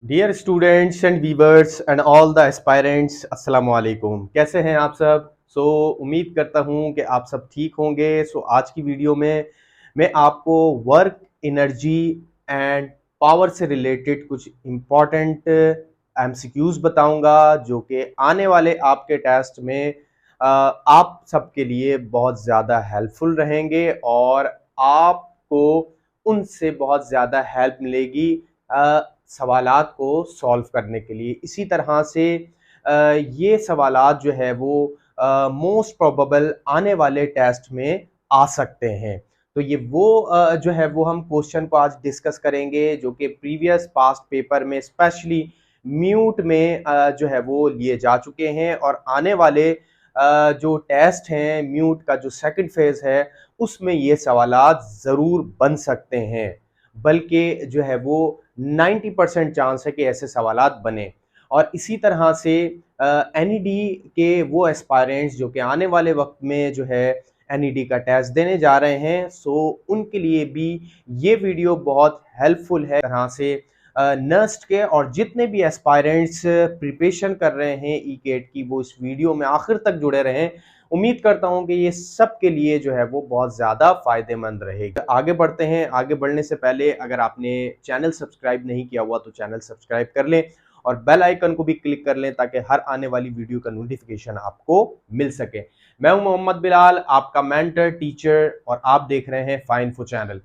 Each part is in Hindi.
Dear students and viewers and all the aspirants, अस्सलाम वालेकुम। कैसे हैं आप सब? उम्मीद करता हूं कि आप सब ठीक होंगे। आज की वीडियो में मैं आपको वर्क, एनर्जी एंड पावर से रिलेटेड कुछ इम्पॉर्टेंट एमसीक्यूज बताऊंगा जो कि आने वाले आपके टेस्ट में आप सबके लिए बहुत ज़्यादा हेल्पफुल रहेंगे और आपको उनसे बहुत ज़्यादा हेल्प मिलेगी सवालात को सॉल्व करने के लिए। इसी तरह से ये सवालात जो है वो मोस्ट प्रोबेबल आने वाले टेस्ट में आ सकते हैं। तो ये वो जो है वो हम क्वेश्चन को आज डिस्कस करेंगे जो कि प्रीवियस पास्ट पेपर में स्पेशली म्यूट में जो है वो लिए जा चुके हैं और आने वाले जो टेस्ट हैं म्यूट का जो सेकंड फेज है उसमें ये सवालात ज़रूर बन सकते हैं, बल्कि जो है वो 90% चांस है कि ऐसे सवालात बने। और इसी तरह से एनईडी के वो एस्पायरेंट्स जो कि आने वाले वक्त में जो है एनईडी का टेस्ट देने जा रहे हैं, उनके लिए भी ये वीडियो बहुत हेल्पफुल है। तरह से नर्स्ट के और जितने भी एस्पायरेंट्स प्रिपरेशन कर रहे हैं ई केट की, वो इस वीडियो में आखिर तक जुड़े रहें। उम्मीद करता हूं कि ये सब के लिए जो है वो बहुत ज़्यादा फायदेमंद रहेगा। आगे बढ़ते हैं। आगे बढ़ने से पहले अगर आपने चैनल सब्सक्राइब नहीं किया हुआ तो चैनल सब्सक्राइब कर लें और बेल आइकन को भी क्लिक कर लें ताकि हर आने वाली वीडियो का नोटिफिकेशन आपको मिल सके। मैं हूं मोहम्मद बिलाल, आपका मेंटर टीचर, और आप देख रहे हैं फाइनफो चैनल।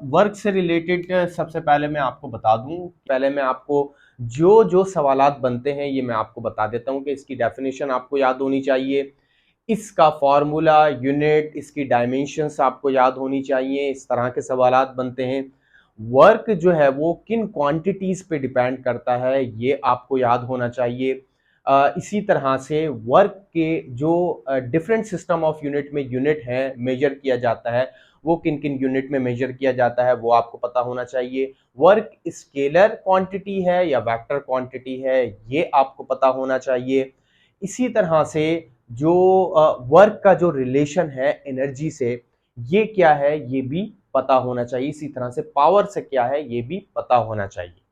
वर्क से रिलेटेड सबसे पहले मैं आपको बता दूं, पहले मैं आपको जो जो सवालात बनते हैं ये मैं आपको बता देता हूं कि इसकी डेफिनेशन आपको याद होनी चाहिए, इसका फॉर्मूला, यूनिट, इसकी डायमेंशंस आपको याद होनी चाहिए। इस तरह के सवालात बनते हैं। वर्क जो है वो किन क्वांटिटीज पे डिपेंड करता है ये आपको याद होना चाहिए। इसी तरह से वर्क के जो डिफरेंट सिस्टम ऑफ यूनिट में यूनिट है मेजर किया जाता है, वो किन किन यूनिट में मेजर किया जाता है वो आपको पता होना चाहिए। वर्क स्केलर क्वांटिटी है या वेक्टर क्वांटिटी है ये आपको पता होना चाहिए। इसी तरह से जो वर्क का जो रिलेशन है एनर्जी से, ये क्या है ये भी पता होना चाहिए। इसी तरह से पावर से क्या है ये भी पता होना चाहिए।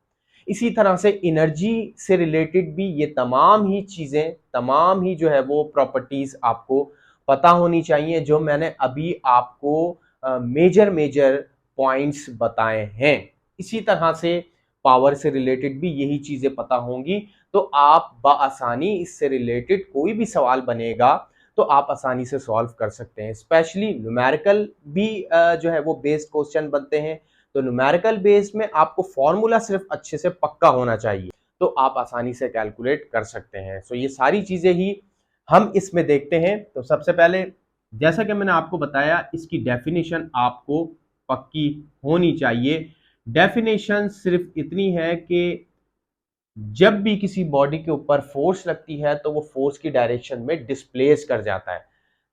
इसी तरह से एनर्जी से रिलेटेड भी ये तमाम ही चीज़ें, तमाम ही जो है वो प्रॉपर्टीज आपको पता होनी चाहिए जो मैंने अभी आपको मेजर मेजर पॉइंट्स बताए हैं। इसी तरह से पावर से रिलेटेड भी यही चीज़ें पता होंगी, तो आप बआसानी इससे रिलेटेड कोई भी सवाल बनेगा तो आप आसानी से सॉल्व कर सकते हैं। स्पेशली न्यूमेरिकल भी जो है वो बेस्ड क्वेश्चन बनते हैं, तो न्यूमेरिकल बेस्ड में आपको फॉर्मूला सिर्फ अच्छे से पक्का होना चाहिए तो आप आसानी से कैलकुलेट कर सकते हैं। ये सारी चीज़ें ही हम इसमें देखते हैं। तो सबसे पहले जैसा कि मैंने आपको बताया, इसकी डेफिनेशन आपको पक्की होनी चाहिए। डेफिनेशन सिर्फ इतनी है कि जब भी किसी बॉडी के ऊपर फोर्स लगती है तो वो फोर्स की डायरेक्शन में डिस्प्लेस कर जाता है।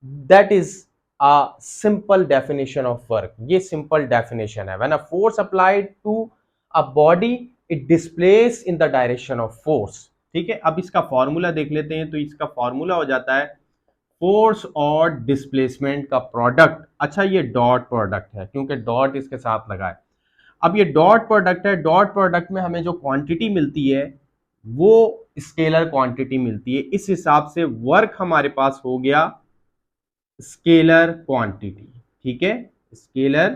That is a simple definition of work. ये सिंपल डेफिनेशन है। When a force applied to a body it displace in the direction of force. ठीक है, अब इसका फॉर्मूला देख लेते हैं। तो इसका फॉर्मूला हो जाता है फोर्स और डिस्प्लेसमेंट का प्रोडक्ट। अच्छा, ये डॉट प्रोडक्ट है क्योंकि डॉट इसके साथ लगा है। अब ये डॉट प्रोडक्ट है। डॉट प्रोडक्ट में हमें जो क्वांटिटी मिलती है वो स्केलर क्वांटिटी मिलती है। इस हिसाब से वर्क हमारे पास हो गया स्केलर क्वांटिटी। ठीक है, स्केलर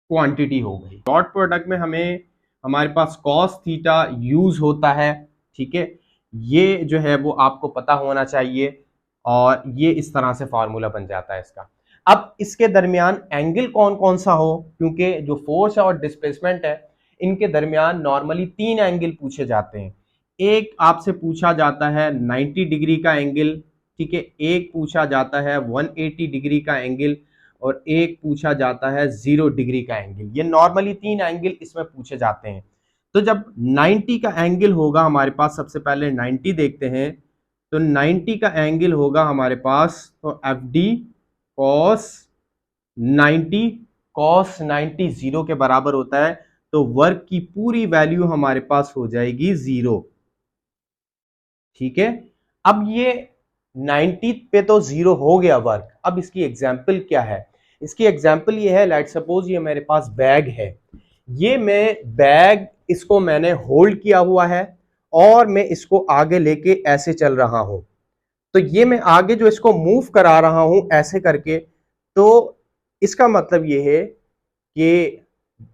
क्वांटिटी हो गई। डॉट प्रोडक्ट में हमें हमारे पास कॉस थीटा यूज होता है। ठीक है, ये जो है वो आपको पता होना चाहिए और ये इस तरह से फार्मूला बन जाता है इसका। अब इसके दरमियान एंगल कौन कौन सा हो, क्योंकि जो फोर्स है और डिस्प्लेसमेंट है इनके दरमियान नॉर्मली 3 एंगल पूछे जाते हैं। एक आपसे पूछा जाता है 90 डिग्री का एंगल, ठीक है, एक पूछा जाता है 180 डिग्री का एंगल और एक पूछा जाता है 0 डिग्री का एंगल। ये नॉर्मली 3 एंगल इसमें पूछे जाते हैं। तो जब 90 का एंगल होगा हमारे पास, सबसे पहले 90 देखते हैं। तो 90 का एंगल होगा हमारे पास तो एफ डी कॉस 90, कॉस 90 0 के बराबर होता है, तो वर्क की पूरी वैल्यू हमारे पास हो जाएगी 0। ठीक है, अब ये 90 पे तो 0 हो गया वर्क। अब इसकी एग्जाम्पल क्या है? इसकी एग्जाम्पल ये है, लेट सपोज ये मेरे पास बैग है, ये मैं बैग इसको मैंने होल्ड किया हुआ है और मैं इसको आगे लेके ऐसे चल रहा हूं। तो ये मैं आगे जो इसको मूव करा रहा हूं ऐसे करके, तो इसका मतलब ये है कि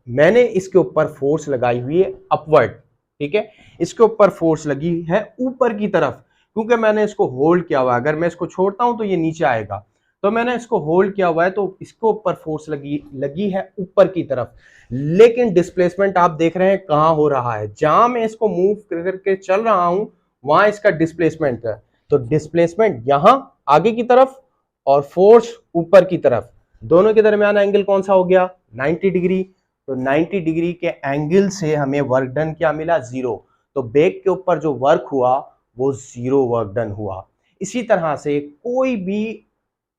मैंने इसके ऊपर फोर्स लगाई हुई है अपवर्ड, ठीक है, इसके ऊपर फोर्स लगी है ऊपर की तरफ, क्योंकि मैंने इसको होल्ड किया हुआ है। अगर मैं इसको छोड़ता हूं तो ये नीचे आएगा, तो मैंने इसको होल्ड किया हुआ है तो इसके ऊपर फोर्स लगी लगी है ऊपर की तरफ। लेकिन डिस्प्लेसमेंट आप देख रहे हैं कहां हो रहा है, जहां मैं इसको मूव करके चल रहा हूं वहां इसका डिस्प्लेसमेंट है। तो डिस्प्लेसमेंट यहां आगे की तरफ और फोर्स ऊपर की तरफ, दोनों के दरमियान एंगल कौन सा हो गया, 90 डिग्री। तो 90 डिग्री के एंगल से हमें वर्क डन क्या मिला, जीरो। तो बैग के ऊपर जो वर्क हुआ वो जीरो वर्क डन हुआ। इसी तरह से कोई भी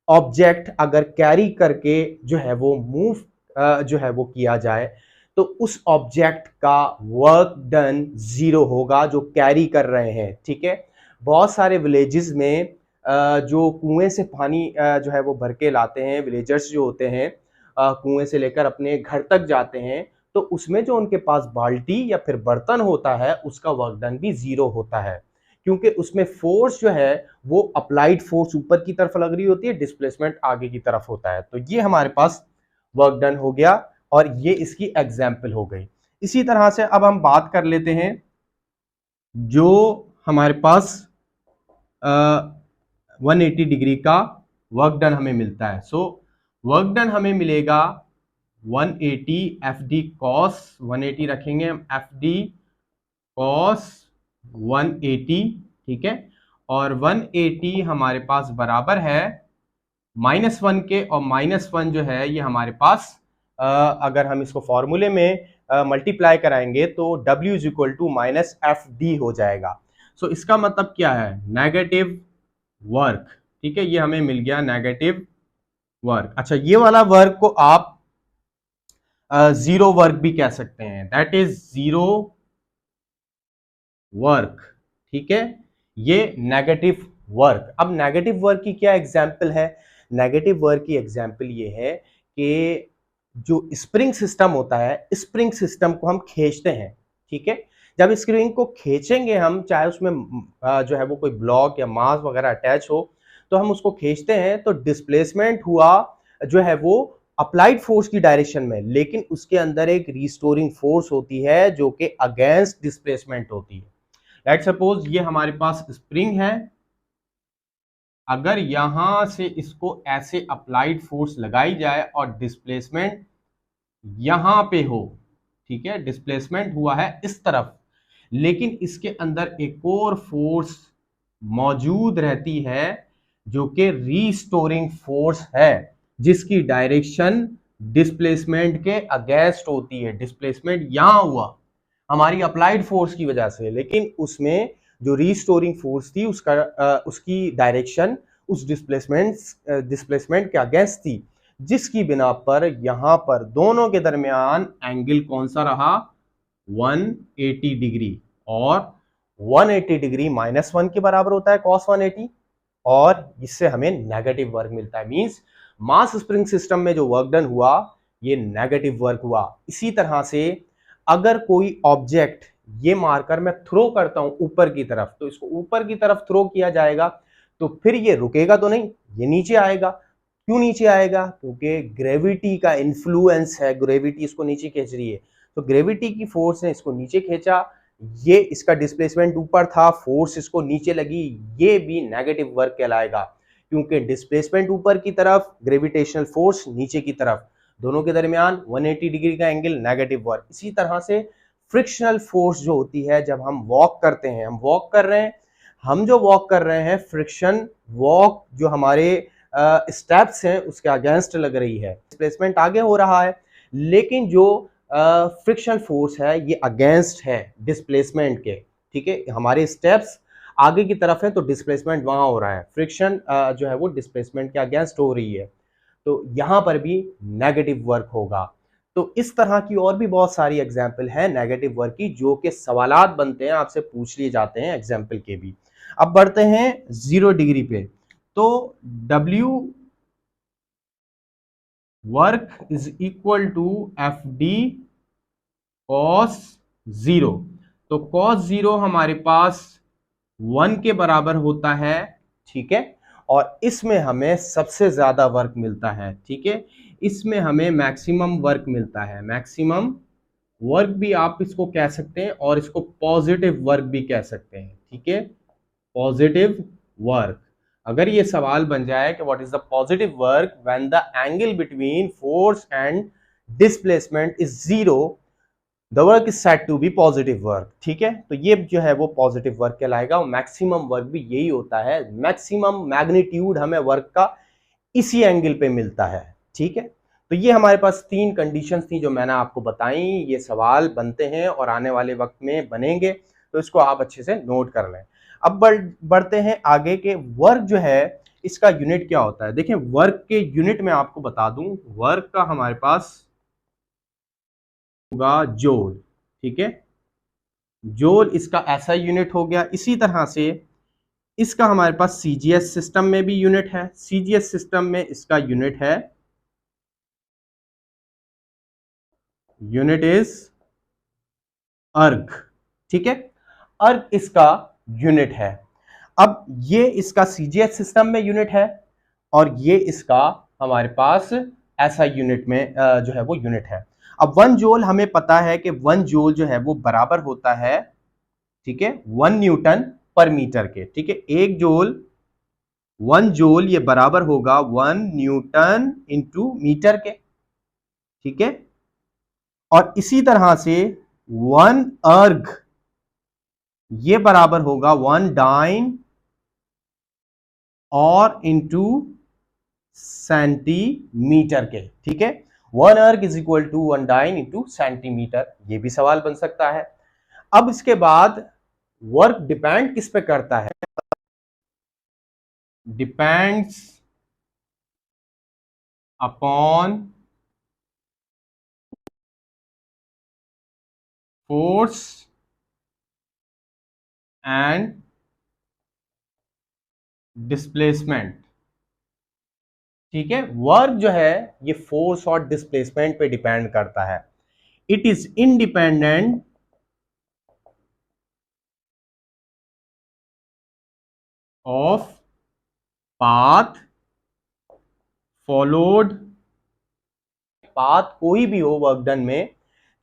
ऑब्जेक्ट अगर कैरी करके जो है वो मूव जो है वो किया जाए तो उस ऑब्जेक्ट का वर्क डन जीरो होगा जो कैरी कर रहे हैं, ठीक है। बहुत सारे विलेजेस में जो कुएं से पानी जो है वो भर के लाते हैं, विलेजर्स जो होते हैं कुएं से लेकर अपने घर तक जाते हैं, तो उसमें जो उनके पास बाल्टी या फिर बर्तन होता है उसका वर्क डन भी जीरो होता है, क्योंकि उसमें फोर्स जो है वो अप्लाइड फोर्स ऊपर की तरफ लग रही होती है, डिस्प्लेसमेंट आगे की तरफ होता है। तो ये हमारे पास वर्क डन हो गया और ये इसकी एग्जाम्पल हो गई। इसी तरह से अब हम बात कर लेते हैं जो हमारे पास 180 डिग्री का वर्क डन हमें मिलता है। सो वर्क डन हमें मिलेगा 180 एफ डी कॉस 180 रखेंगे हम, एफ डी कॉस 180, ठीक है। और 180 हमारे पास बराबर है -1 के, और -1 जो है ये हमारे पास अगर हम इसको फॉर्मूले में मल्टीप्लाई कराएंगे तो W is equal to minus F D हो जाएगा। सो इसका मतलब क्या है, नेगेटिव वर्क, ठीक है, ये हमें मिल गया नेगेटिव वर्क। अच्छा, ये वाला वर्क को आप जीरो वर्क भी कह सकते हैं, दैट इज जीरो वर्क, ठीक है, ये नेगेटिव वर्क। अब नेगेटिव वर्क की क्या एग्जाम्पल है, नेगेटिव वर्क की एग्जाम्पल ये है कि जो स्प्रिंग सिस्टम होता है, स्प्रिंग सिस्टम को हम खींचते हैं, ठीक है। जब स्प्रिंग को खींचेंगे हम, चाहे उसमें जो है वो कोई ब्लॉक या मास वगैरह अटैच हो, तो हम उसको खींचते हैं तो डिस्प्लेसमेंट हुआ जो है वो अप्लाइड फोर्स की डायरेक्शन में, लेकिन उसके अंदर एक रिस्टोरिंग फोर्स होती है जो कि अगेंस्ट डिस्प्लेसमेंट होती है। लेट सपोज ये हमारे पास स्प्रिंग है, अगर यहां से इसको ऐसे अप्लाइड फोर्स लगाई जाए और डिस्प्लेसमेंट यहां पे हो, ठीक है, डिस्प्लेसमेंट हुआ है इस तरफ, लेकिन इसके अंदर एक और फोर्स मौजूद रहती है जो कि रीस्टोरिंग फोर्स है, जिसकी डायरेक्शन डिस्प्लेसमेंट के अगेंस्ट होती है। डिस्प्लेसमेंट यहां हुआ हमारी अप्लाइड फोर्स की वजह से, लेकिन उसमें जो रीस्टोरिंग फोर्स थी उसकी डायरेक्शन उस डिस्प्लेसमेंट के अगेंस्ट थी, जिसकी बिना पर यहां पर दोनों के दरमियान एंगल कौन सा रहा, 180 डिग्री। और 180 डिग्री -1 के बराबर होता है cos 180, और इससे हमें नेगेटिव वर्क मिलता है। मींस मास स्प्रिंग सिस्टम में जो वर्क डन हुआ ये नेगेटिव वर्क हुआ। इसी तरह से अगर कोई ऑब्जेक्ट ये मारकर मैं थ्रो करता हूं ऊपर की तरफ, तो इसको ऊपर की तरफ थ्रो किया जाएगा तो फिर ये रुकेगा तो नहीं, ये नीचे आएगा। क्यों नीचे आएगा, क्योंकि ग्रेविटी का इन्फ्लुएंस है, ग्रेविटी इसको नीचे खींच रही है, तो ग्रेविटी की फोर्स ने इसको नीचे खींचा, ये इसका डिस्प्लेसमेंट ऊपर था, फोर्स इसको नीचे लगी, ये भी नेगेटिव वर्क कहलाएगा, क्योंकि डिस्प्लेसमेंट ऊपर की तरफ, ग्रेविटेशनल फोर्स नीचे की तरफ, दोनों के दरमियान 180 डिग्री का एंगल, नेगेटिव वर्क। इसी तरह से फ्रिक्शनल फोर्स जो होती है, जब हम वॉक करते हैं, हम वॉक कर रहे हैं, हम जो वॉक कर रहे हैं, फ्रिक्शन वॉक जो हमारे स्टेप्स हैं उसके अगेंस्ट लग रही है, डिस्प्लेसमेंट आगे हो रहा है, लेकिन जो फ्रिक्शन फोर्स है ये अगेंस्ट है डिस्प्लेसमेंट के, ठीक है। हमारे स्टेप्स आगे की तरफ है तो डिस्प्लेसमेंट वहां हो रहा है, फ्रिक्शन जो है वो डिस्प्लेसमेंट के अगेंस्ट हो रही है, तो यहां पर भी नेगेटिव वर्क होगा। तो इस तरह की और भी बहुत सारी एग्जाम्पल है नेगेटिव वर्क की, जो कि सवालात बनते हैं, आपसे पूछ लिए जाते हैं एग्जाम्पल के भी। अब बढ़ते हैं 0 डिग्री पे। तो W work is equal to F D cos zero. तो कॉस जीरो हमारे पास 1 के बराबर होता है, ठीक है। और इसमें हमें सबसे ज्यादा वर्क मिलता है, ठीक है। इसमें हमें मैक्सिमम वर्क मिलता है। मैक्सिमम वर्क भी आप इसको कह सकते हैं और इसको पॉजिटिव वर्क भी कह सकते हैं, ठीक है। पॉजिटिव वर्क, अगर ये सवाल बन जाए कि what is the positive work when the angle between force and displacement is zero, the work is said to be positive work, ठीक है। तो ये जो है वो पॉजिटिव वर्क कहलाएगा। और मैक्सिमम वर्क भी यही होता है, मैक्सिमम मैग्नीट्यूड हमें वर्क का इसी एंगल पे मिलता है, ठीक है। तो ये हमारे पास 3 कंडीशंस थी जो मैंने आपको बताई। ये सवाल बनते हैं और आने वाले वक्त में बनेंगे, तो इसको आप अच्छे से नोट कर लें। अब बढ़ते हैं आगे के वर्क जो है इसका यूनिट क्या होता है। देखिए वर्क के यूनिट में आपको बता दूं, वर्क का हमारे पास होगा जूल, ठीक है। जूल इसका ऐसा यूनिट हो गया। इसी तरह से इसका हमारे पास सीजीएस सिस्टम में भी यूनिट है। सीजीएस सिस्टम में इसका यूनिट है, यूनिट इज अर्ग, ठीक है। अर्ग इसका यूनिट है। अब ये इसका सीजीएस सिस्टम में यूनिट है और ये इसका हमारे पास ऐसा यूनिट में जो है वो यूनिट है। अब 1 जूल हमें पता है कि 1 जूल जो है वो बराबर होता है, ठीक है, 1 न्यूटन पर मीटर के, ठीक है। 1 जूल 1 जूल ये बराबर होगा 1 न्यूटन इंटू मीटर के, ठीक है। और इसी तरह से 1 अर्ग ये बराबर होगा 1 डाइन और इंटू सेंटीमीटर के, ठीक है। 1 erg is equal to 1 dyne into centimetre. ये भी सवाल बन सकता है। अब इसके बाद वर्क डिपेंड किस पे करता है, depends upon force and displacement, ठीक है। वर्क जो है ये फोर्स और डिस्प्लेसमेंट पे डिपेंड करता है। It is independent of path followed. Path कोई भी हो वर्क डन में,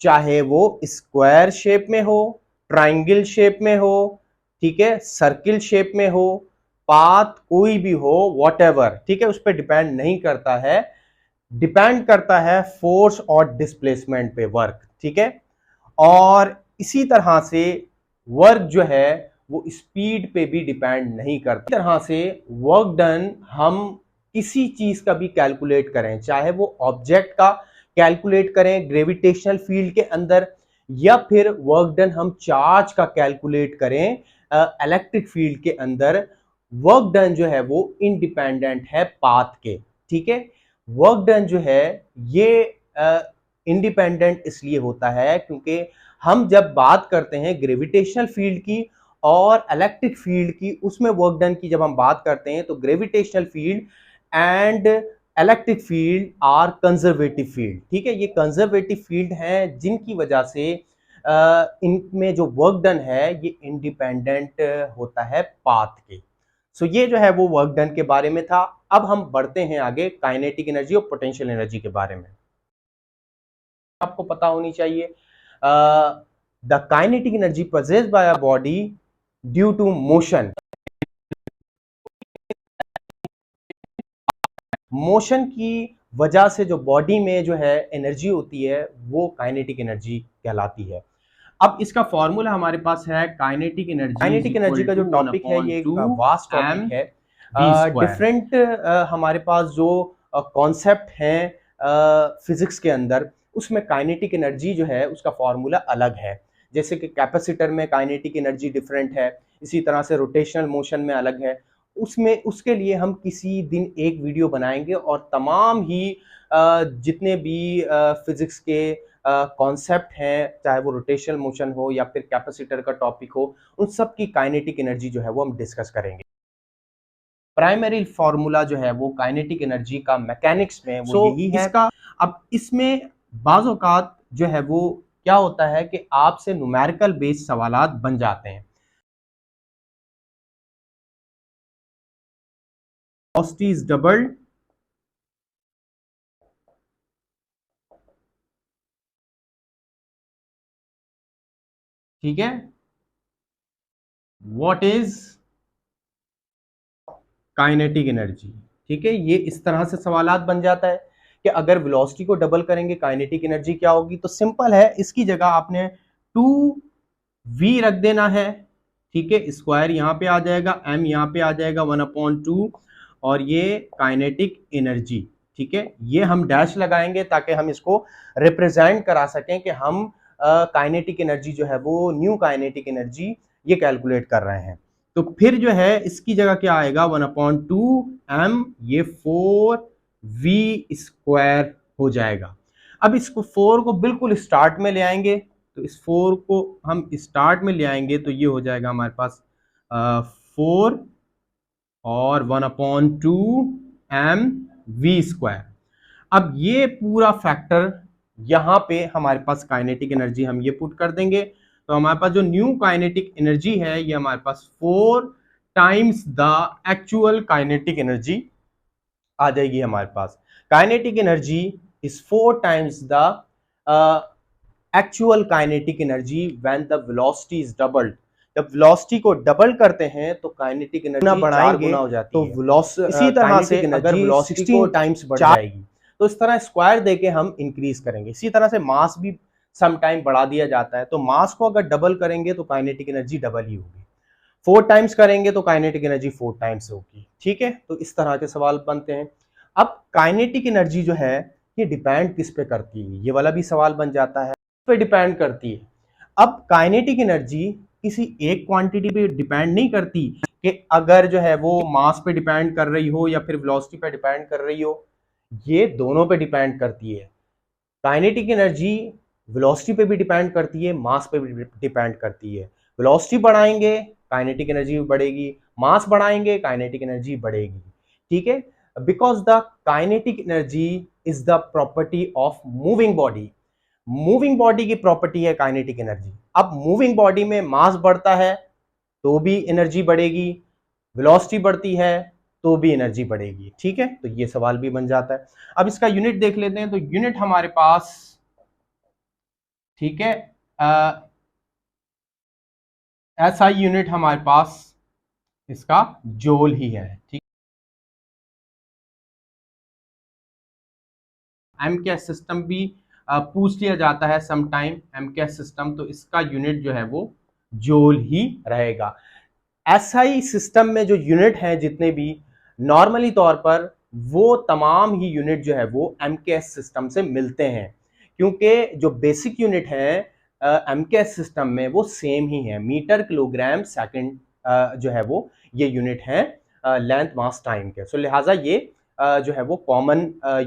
चाहे वो स्क्वायर शेप में हो, ट्राइंगल शेप में हो, ठीक है, सर्किल शेप में हो, पाथ कोई भी हो, वॉटएवर, ठीक है, उस पर डिपेंड नहीं करता है। डिपेंड करता है फोर्स और डिस्प्लेसमेंट पे वर्क, ठीक है। और इसी तरह से वर्क जो है वो स्पीड पे भी डिपेंड नहीं करता। इस तरह से वर्क डन हम किसी चीज का भी कैलकुलेट करें, चाहे वो ऑब्जेक्ट का कैलकुलेट करें ग्रेविटेशनल फील्ड के अंदर, या फिर वर्क डन हम चार्ज का कैलकुलेट करें इलेक्ट्रिक फील्ड के अंदर, वर्क डन जो है वो इंडिपेंडेंट है पाथ के, ठीक है। वर्क डन जो है ये इंडिपेंडेंट इसलिए होता है क्योंकि हम जब बात करते हैं ग्रेविटेशनल फील्ड की और इलेक्ट्रिक फील्ड की, उसमें वर्क डन की जब हम बात करते हैं तो gravitational field and electric field are conservative field, ठीक है। ये कंजर्वेटिव फील्ड हैं जिनकी वजह से इनमें जो वर्क डन है ये इंडिपेंडेंट होता है पाथ के। सो ये जो है वो वर्क डन के बारे में था। अब हम बढ़ते हैं आगे काइनेटिक एनर्जी और पोटेंशियल एनर्जी के बारे में। आपको पता होनी चाहिए the kinetic energy produced by a body due to motion. Motion की वजह से जो बॉडी में जो है एनर्जी होती है वो काइनेटिक एनर्जी कहलाती है। अब इसका फॉर्मूला हमारे पास है काइनेटिक एनर्जी। काइनेटिक एनर्जी का जो टॉपिक है ये वास्ट टॉपिक है। डिफरेंट हमारे पास जो कॉन्सेप्ट हैं फिजिक्स के अंदर, उसमें काइनेटिक एनर्जी जो है उसका फॉर्मूला अलग है। जैसे कि कैपेसिटर में काइनेटिक एनर्जी डिफरेंट है, इसी तरह से रोटेशनल मोशन में अलग है। उसमें उसके लिए हम किसी दिन एक वीडियो बनाएंगे और तमाम ही जितने भी फिजिक्स के कॉन्सेप्ट हैं, चाहे वो रोटेशनल मोशन हो या फिर कैपेसिटर का टॉपिक हो, उन सब की काइनेटिक एनर्जी जो है वो हम डिस्कस करेंगे। प्राइमरी फॉर्मूला जो है वो काइनेटिक एनर्जी का मैकेनिक्स में वो यही है। इसका अब इसमें बाज़ औक़ात जो है वो क्या होता है कि आपसे न्यूमेरिकल बेस्ड सवालात बन जाते हैं। वेलोसिटी इज डबल्ड, ठीक है, व्हाट इज काइनेटिक एनर्जी, ठीक है। ये इस तरह से सवालात बन जाता है कि अगर वेलोसिटी को डबल करेंगे काइनेटिक एनर्जी क्या होगी। तो सिंपल है, इसकी जगह आपने 2v रख देना है, ठीक है। स्क्वायर यहां पे आ जाएगा, m यहां पे आ जाएगा 1/2, और ये काइनेटिक एनर्जी, ठीक है। ये हम डैश लगाएंगे ताकि हम इसको रिप्रेजेंट करा सकें कि हम काइनेटिक एनर्जी जो है वो न्यू काइनेटिक एनर्जी ये कैलकुलेट कर रहे हैं। तो फिर जो है इसकी जगह क्या आएगा 1/2m, ये 4v² हो जाएगा। अब इसको 4 को बिल्कुल स्टार्ट में ले आएंगे, तो इस 4 को हम स्टार्ट में ले आएंगे तो ये हो जाएगा हमारे पास 4 और 1/2mv²। अब ये पूरा फैक्टर यहां पे हमारे पास काइनेटिक एनर्जी हम ये पुट कर देंगे, तो हमारे पास जो न्यू काइनेटिक एनर्जी है ये हमारे पास 4 times the actual kinetic energy आ जाएगी हमारे पास। Kinetic energy is 4 times the actual kinetic energy when the velocity is doubled. जब वेलोसिटी को डबल करते हैं तो काइनेटिक एनर्जी बढ़ाएंगे हो जाती तो वेलोसिटी, इसी तरह से अगर वेलोसिटी को टाइम्स बढ़ जाएगी तो इस तरह स्क्वायर देके हम इंक्रीज करेंगे। इसी तरह से मास भी सम टाइम बढ़ा दिया जाता है, तो मास को अगर डबल करेंगे तो काइनेटिक एनर्जी डबल ही होगी, 4 टाइम्स करेंगे तो काइनेटिक एनर्जी 4 टाइम्स होगी, ठीक है। तो इस तरह के सवाल बनते हैं। अब काइनेटिक एनर्जी जो है ये डिपेंड किस पे करती है, ये वाला भी सवाल बन जाता है, पे डिपेंड करती है। अब काइनेटिक एनर्जी किसी एक क्वांटिटी पे डिपेंड नहीं करती कि अगर जो है वो मास पे डिपेंड कर रही हो या फिर वेलोसिटी पे डिपेंड कर रही हो, ये दोनों पे डिपेंड करती है। काइनेटिक एनर्जी वेलोसिटी पे भी डिपेंड करती है, मास पे भी डिपेंड करती है। वेलोसिटी बढ़ाएंगे काइनेटिक एनर्जी बढ़ेगी, मास बढ़ाएंगे काइनेटिक एनर्जी बढ़ेगी, ठीक है। Because the kinetic energy is the property of moving body. Moving body की प्रॉपर्टी है काइनेटिक एनर्जी। अब मूविंग बॉडी में मास बढ़ता है तो भी एनर्जी बढ़ेगी, वेलोसिटी बढ़ती है तो भी एनर्जी बढ़ेगी, ठीक है। तो ये सवाल भी बन जाता है। अब इसका यूनिट देख लेते हैं, तो यूनिट हमारे पास, ठीक है, एसआई यूनिट हमारे पास इसका जूल ही है, ठीक। एमकेएस सिस्टम भी पूछ लिया जाता है सम टाइम, एमकेएस सिस्टम, तो इसका यूनिट जो है वो जूल ही रहेगा। एसआई सिस्टम में जो यूनिट हैं जितने भी नॉर्मली तौर पर वो तमाम ही यूनिट जो है वो एमकेएस सिस्टम से मिलते हैं, क्योंकि जो बेसिक यूनिट है एमकेएस सिस्टम में वो सेम ही है, मीटर किलोग्राम सेकंड जो है वो ये यूनिट है लेंथ मास टाइम के। सो लिहाजा ये जो है वो कॉमन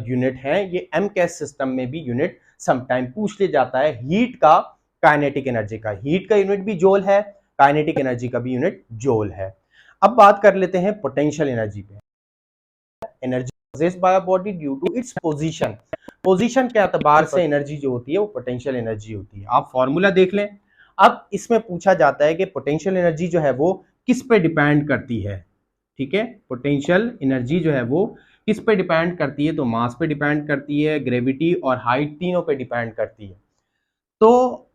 यूनिट है। ये एमकेएस सिस्टम में भी यूनिट समटाइम पूछ लिया जाता है हीट का, काइनेटिक एनर्जी का। हीट का यूनिट भी जूल है, काइनेटिक एनर्जी का भी यूनिट जूल है। अब बात कर लेते हैं पोटेंशियल एनर्जी पे। Energy possessed by a body due to its position। Position के एतबार से एनर्जी जो होती है वो पोटेंशियल एनर्जी होती है। आप फॉर्मूला देख लें। अब इसमें पूछा जाता है कि पोटेंशियल एनर्जी जो है वो किस पे डिपेंड करती है, ठीक है। पोटेंशियल एनर्जी जो है वो किस पे डिपेंड करती है, तो मास पे डिपेंड करती है, ग्रेविटी और हाइट तीनों पे डिपेंड करती है। तो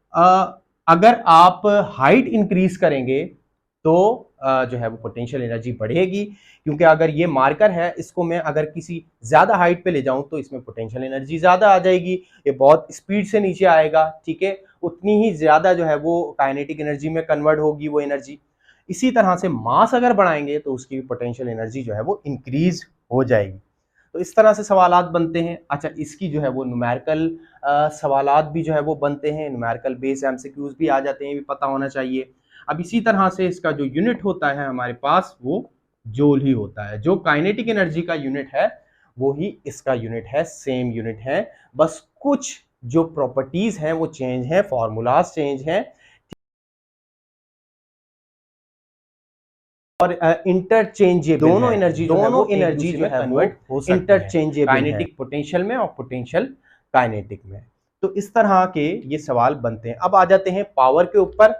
अगर आप हाइट इंक्रीज करेंगे तो जो है वो पोटेंशियल एनर्जी बढ़ेगी, क्योंकि अगर ये मार्कर है इसको मैं अगर किसी ज्यादा हाइट पे ले जाऊं तो इसमें पोटेंशियल एनर्जी ज्यादा आ जाएगी, ये बहुत स्पीड से नीचे आएगा, ठीक है। उतनी ही ज्यादा जो है वो काइनेटिक एनर्जी में कन्वर्ट होगी वो एनर्जी। इसी तरह से मास अगर बढ़ाएंगे तो उसकी भी पोटेंशियल एनर्जी जो है वो इंक्रीज हो जाएगी। तो इस तरह से सवालात बनते हैं। अच्छा, इसकी जो है वो न्यूमेरिकल सवालात भी जो है वो बनते हैं, न्यूमेरिकल बेस एमसीक्यूज भी आ जाते हैं, भी पता होना चाहिए। अब इसी तरह से इसका जो यूनिट होता है हमारे पास वो जूल ही होता है। जो काइनेटिक एनर्जी का यूनिट है वो ही इसका यूनिट है, सेम यूनिट है, बस कुछ जो प्रॉपर्टीज हैं वो चेंज हैं, फॉर्मूलाज चेंज हैं। और इंटरचेंजेबल, दोनों एनर्जी जो है वो इंटरचेंजेबल, काइनेटिक पोटेंशियल में और पोटेंशियल काइनेटिक में। तो इस तरह के ये सवाल बनते हैं। अब आ जाते हैं पावर के ऊपर।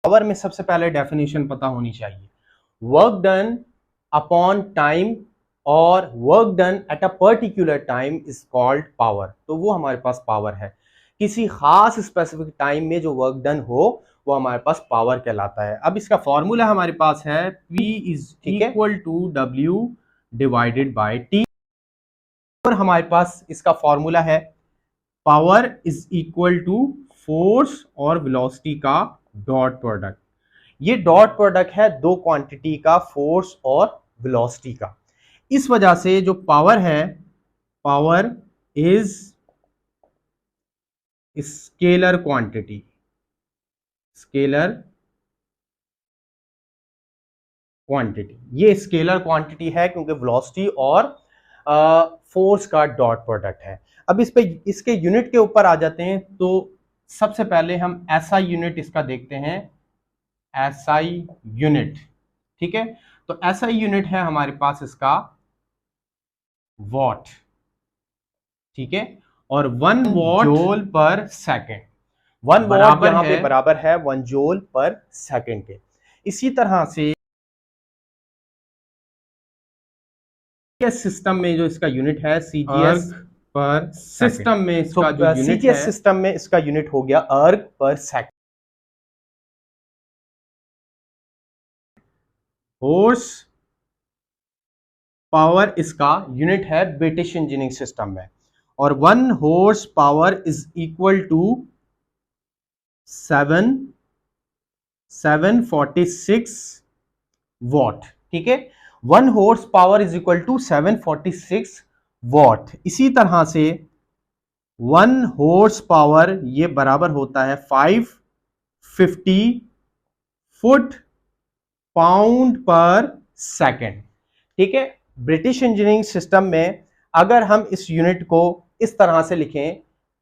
पावर में सबसे पहले डेफिनेशन पता होनी चाहिए। वर्क डन अपॉन टाइम और work done at a particular time is called power. तो वो हमारे पास पावर है। किसी खास स्पेसिफिक टाइम में जो वर्क डन हो वो हमारे पास पावर कहलाता है। अब इसका फॉर्मूला हमारे पास है P is equal to W divided by T। और हमारे पास इसका फॉर्मूला है power is equal to force और वेलोसिटी का डॉट प्रोडक्ट। ये डॉट प्रोडक्ट है दो क्वांटिटी का, फोर्स और वेलोसिटी का। इस वजह से जो पावर है, power is scalar quantity, scalar quantity. ये स्केलर क्वांटिटी है क्योंकि वेलोसिटी और फोर्स का डॉट प्रोडक्ट है। अब इस पे इसके यूनिट के ऊपर आ जाते हैं। तो सबसे पहले हम एसआई यूनिट इसका देखते हैं, एसआई यूनिट। ठीक है, तो एसआई यूनिट है हमारे पास इसका वॉट। ठीक है, और 1 वॉट जूल पर सेकेंड। 1 वॉट यहां पे बराबर है 1 जूल पर सेकेंड के। इसी तरह से सिस्टम में जो इसका यूनिट है सीजीएस पर सिस्टम में इसका जो यूनिट सीजीएस सिस्टम में इसका यूनिट हो गया अर्ग पर सेकंड। हॉर्स पावर इसका यूनिट है ब्रिटिश इंजीनियरिंग सिस्टम में, और 1 horse power is equal to 746 watt. ठीक है, 1 horse power is equal to 746 watt. इसी तरह से 1 हॉर्स पावर ये बराबर होता है 550 फुट पाउंड पर सेकेंड। ठीक है, ब्रिटिश इंजीनियरिंग सिस्टम में अगर हम इस यूनिट को इस तरह से लिखें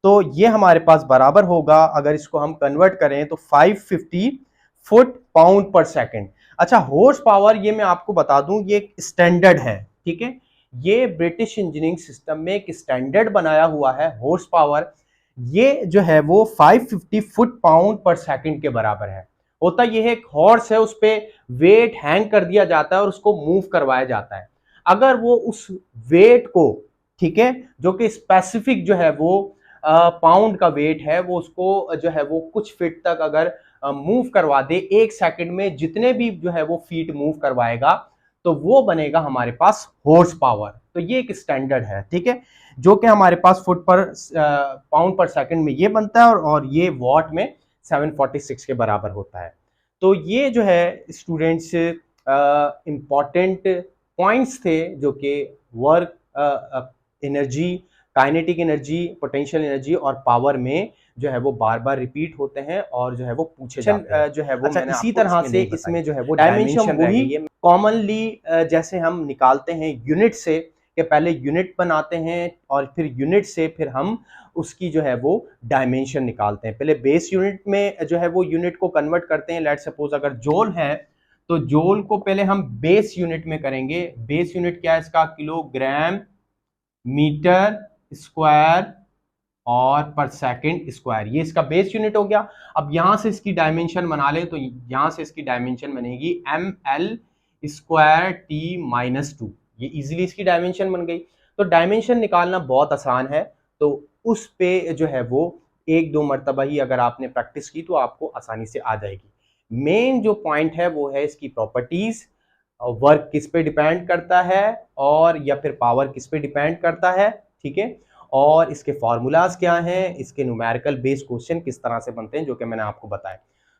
तो ये हमारे पास बराबर होगा, अगर इसको हम कन्वर्ट करें तो 550 फुट पाउंड पर सेकेंड। अच्छा, हॉर्स पावर ये मैं आपको बता दूं ये एक स्टैंडर्ड है। ठीक है, ये ब्रिटिश इंजीनियरिंग सिस्टम में एक स्टैंडर्ड बनाया हुआ है हॉर्स पावर। ये जो है वो 550 फुट पाउंड पर सेकेंड के बराबर है। होता यह है, एक हॉर्स है, उस पर वेट हैंग कर दिया जाता है और उसको मूव करवाया जाता है। अगर वो उस वेट को, ठीक है, जो कि स्पेसिफिक जो है वो पाउंड का वेट है, वो उसको जो है वो कुछ फीट तक अगर मूव करवा दे 1 सेकंड में, जितने भी जो है वो फीट मूव करवाएगा तो वो बनेगा हमारे पास हॉर्स पावर। तो ये एक स्टैंडर्ड है। ठीक है, जो कि हमारे पास फुट पर पाउंड पर सेकंड में ये बनता है, और ये वॉट में 746 के बराबर होता है। तो ये जो है स्टूडेंट्स इंपॉर्टेंट पॉइंट्स थे जो कि work energy, kinetic energy, potential energy और पावर में जो है वो बार बार रिपीट होते हैं और जो है वो पूछे जाते हैं जो है वो। अच्छा, इसी तरह से इसमें जो है वो डायमेंशन वही कॉमनली जैसे हम निकालते हैं यूनिट से, कि पहले यूनिट बनाते हैं और फिर यूनिट से फिर हम उसकी जो है वो डायमेंशन निकालते हैं। पहले बेस यूनिट में जो है वो यूनिट को कन्वर्ट करते हैं। लेट्स सपोज अगर जोल है तो जोल को पहले हम बेस यूनिट में करेंगे। बेस यूनिट क्या है इसका? किलोग्राम मीटर स्क्वायर और पर सेकंड स्क्वायर, ये इसका बेस यूनिट हो गया। अब यहां से इसकी डायमेंशन बना ले तो यहां से इसकी डायमेंशन बनेगी ml स्क्वायर t माइनस 2। ये इजीली इसकी डायमेंशन बन गई। तो डायमेंशन निकालना बहुत आसान है, तो उस पे जो है वो 1-2 मरतबा ही अगर आपने प्रैक्टिस की तो आपको आसानी से आ जाएगी। मेन जो पॉइंट है वो है इसकी प्रॉपर्टीज, वर्क किस पे डिपेंड करता है और या फिर पावर किस पे डिपेंड करता है। ठीक है, और इसके फॉर्मूलाज क्या हैं, इसके न्यूमेरिकल बेस्ड क्वेश्चन किस तरह से बनते हैं, जो कि मैंने आपको बताया।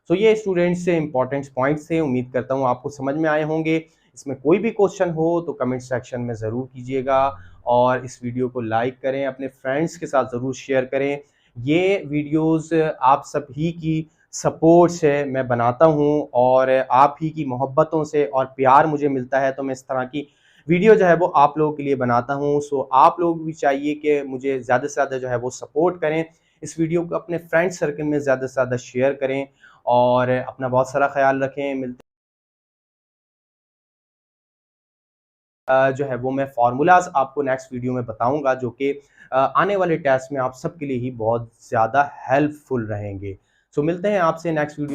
सो ये स्टूडेंट्स से इंपॉर्टेंट पॉइंट्स थे। उम्मीद करता हूँ आपको समझ में आए होंगे। इसमें कोई भी क्वेश्चन हो तो कमेंट सेक्शन में ज़रूर कीजिएगा, और इस वीडियो को लाइक करें, अपने फ्रेंड्स के साथ ज़रूर शेयर करें। ये वीडियोस आप सब ही की सपोर्ट से मैं बनाता हूँ, और आप ही की मोहब्बतों से और प्यार मुझे मिलता है, तो मैं इस तरह की वीडियो जो है वो आप लोगों के लिए बनाता हूँ। सो आप लोग भी चाहिए कि मुझे ज़्यादा से ज़्यादा जो है वो सपोर्ट करें, इस वीडियो को अपने फ्रेंड सर्कल में ज़्यादा से ज़्यादा शेयर करें, और अपना बहुत सारा ख्याल रखें। मिलते जो है वो मैं फार्मूलाज आपको नेक्स्ट वीडियो में बताऊंगा, जो कि आने वाले टेस्ट में आप सबके लिए ही बहुत ज़्यादा हेल्पफुल रहेंगे। सो मिलते हैं आपसे नेक्स्ट वीडियो।